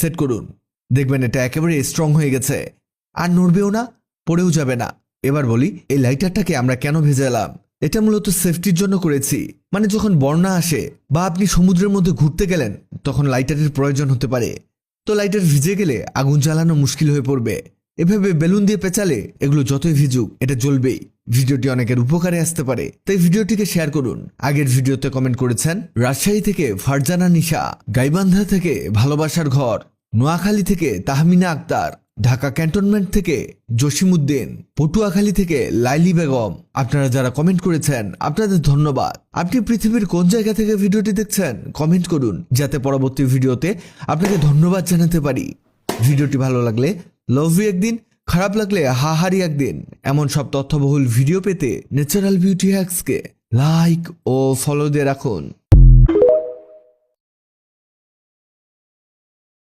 Set করুন। দেখবেন এটা একেবারে স্ট্রং হয়ে গেছে, আর নড়বেও না, পড়েও যাবে না। এবার বলি এই লাইটারটাকে আমরা কেন ভেজালাম। এটা মূলত সেফটির জন্য করেছি। মানে যখন বন্যা আসে বা আপনি সমুদ্রের মধ্যে ঘুরতে গেলেন, তখন লাইটারের প্রয়োজন হতে পারে। তো লাইটার ভিজে গেলে আগুন জ্বালানো মুশকিল হয়ে পড়বে। এভাবে বেলুন দিয়ে পেঁচালে এগুলো যতই ভিজুক এটা জ্বলবেই। ভিডিওটি অনেকের উপকারে আসতে পারে, তাই ভিডিওটিকে শেয়ার করুন। আগের ভিডিওতে কমেন্ট করেছেন রাজশাহী থেকে ফারজানা নিশা, গাইবান্ধা থেকে ভালোবাসার ঘর, নোয়াখালী থেকে তাহমিনা আক্তার, ঢাকা ক্যান্টনমেন্ট থেকে জসিমউদ্দিন, পটুয়াখালী থেকে লাইলি বেগম। আপনারা যারা কমেন্ট করেছেন আপনাদের ধন্যবাদ। আপনি পৃথিবীর কোন জায়গা থেকে ভিডিওটি দেখছেন কমেন্ট করুন, যাতে পরবর্তী ভিডিওতে আপনাকে ধন্যবাদ জানাতে পারি। ভিডিওটি ভালো লাগলে লাভ ইউ একদিন, খারাপ লাগলে হাহারি একদিন। এমন সব তথ্যবহুল ভিডিও পেতে ন্যাচারাল বিউটি হ্যাক্সকে লাইক ও ফলো দিয়ে রাখুন।